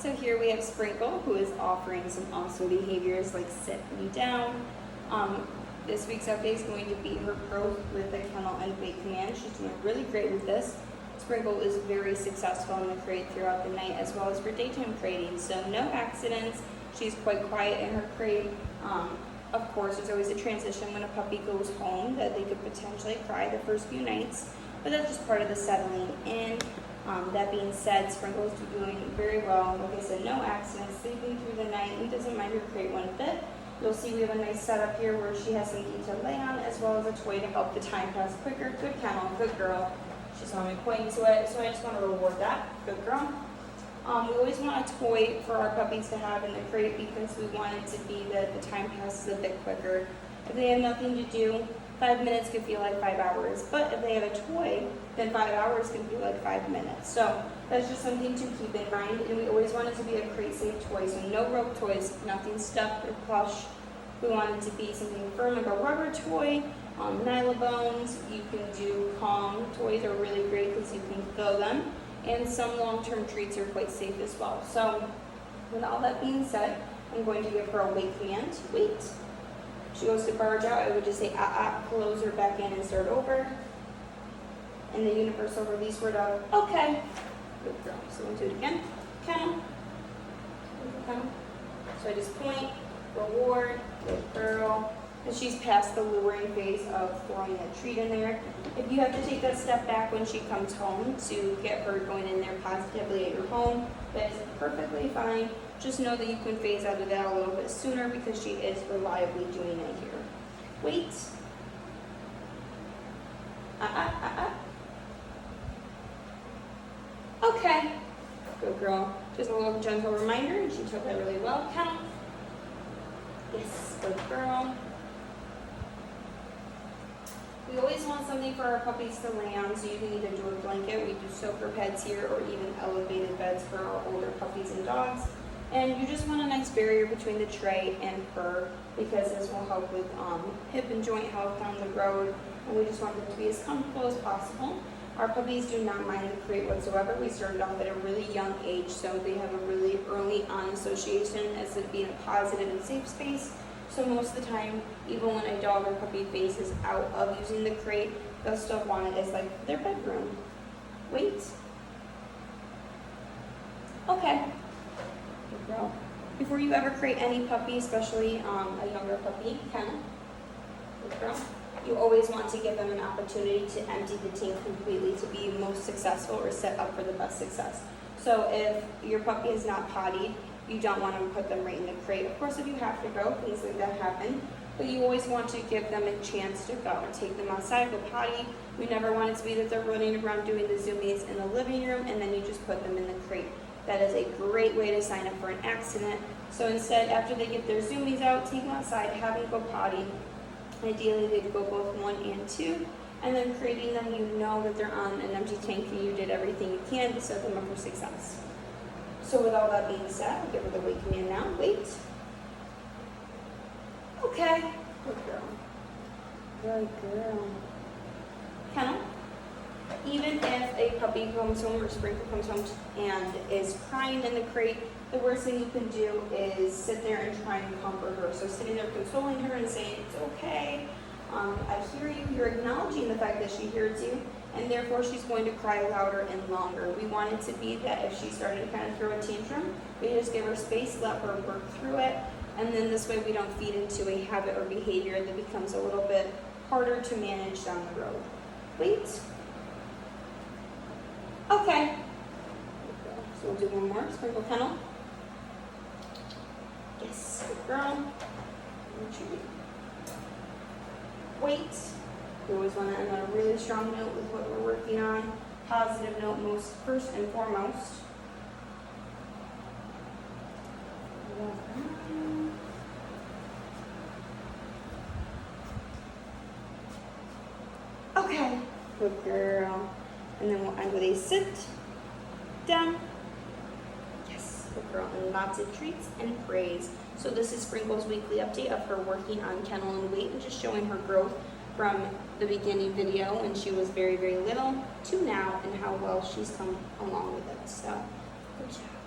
So here we have Sprinkle, who is offering some awesome behaviors like sit me down. This week's update is going to be her growth with the kennel and weight command. She's doing really great with this. Sprinkle is very successful in the crate throughout the night as well as for daytime crating, so no accidents. She's quite quiet in her crate. Of course, there's always a transition when a puppy goes home that they could potentially cry the first few nights, but that's just part of the settling in. That being said, Sprinkle's doing very well. Like I said, no accidents, sleeping through the night, and doesn't mind her crate one bit. You'll see we have a nice setup here where she has something to lay on as well as a toy to help the time pass quicker. Good kennel, good girl. She saw me pointing to it, so I just want to reward that. Good girl. We always want a toy for our puppies to have in the crate because we want it to be that the time passes a bit quicker. If they have nothing to do, 5 minutes could feel like 5 hours. But if they have a toy, then 5 hours can feel like 5 minutes. So that's just something to keep in mind. And we always want it to be a crate-safe toy. So no rope toys, nothing stuffed or plush. We want it to be something firm like a rubber toy. Nylabones, you can do calm toys are really great because you can fill them. And some long-term treats are quite safe as well. So with all that being said, I'm going to give her a wait command. Wait. She goes to barge out, I would just say close her back in and start over. And the universal release word of okay. Good girl. So we'll do it again. Kennel. Kennel. So I just point, reward, good girl. And she's past the luring phase of throwing a treat in there. If you have to take that step back when she comes home to get her going in there positively at your home, that is perfectly fine. Just know that you can phase out of that a little bit sooner because she is reliably doing it here. Wait. Okay. Good girl. Just a little gentle reminder, and she took that really well. Count. Yes, good girl. We always want something for our puppies to lay on, so you can either do a blanket, we do soaker beds here, or even elevated beds for our older puppies and dogs. And you just want a nice barrier between the tray and her, because this will help with hip and joint health down the road, and we just want them to be as comfortable as possible. Our puppies do not mind the crate whatsoever. We started off at a really young age, so they have a really early on association as it being a positive and safe space. So most of the time, even when a dog or puppy phases out of using the crate, they'll still want it as like their bedroom. Wait. Okay. Good girl. Before you ever crate any puppy, especially a younger puppy, good girl, you always want to give them an opportunity to empty the tank completely to be most successful or set up for the best success. So if your puppy is not potty, you don't want to put them right in the crate. Of course, if you have to go, things like that happen, but you always want to give them a chance to go and take them outside, go potty. We never want it to be that they're running around doing the zoomies in the living room and then you just put them in the crate. That is a great way to sign up for an accident. So instead, after they get their zoomies out, take them outside, have them go potty. Ideally, they'd go both 1 and 2, and then creating them, you know that they're on an empty tank and you did everything you can to set them up for success. So with all that being said, I'll give her the wait command now. Wait. Okay. Good girl. Good girl. Kennel. Even if a puppy comes home or Sprinkle comes home and is crying in the crate, the worst thing you can do is sit there and try and comfort her. So sitting there consoling her and saying, it's okay, I hear you, you're acknowledging the fact that she hears you, and therefore she's going to cry louder and longer. We want it to be that if she started to kind of throw a tantrum, we just give her space, let her work through it, and then this way we don't feed into a habit or behavior that becomes a little bit harder to manage down the road. Wait. Okay. So we'll do one more. Sprinkle kennel. Yes, good girl. Wait. We always want to end on a really strong note with what we're working on. Positive note most first and foremost. Okay, good girl. And then we'll end with a sit down. Yes, good girl. And lots of treats and praise. So this is Sprinkle's weekly update of her working on kennel and weight and just showing her growth from the beginning video when she was very, very little to now and how well she's come along with it. So, good job.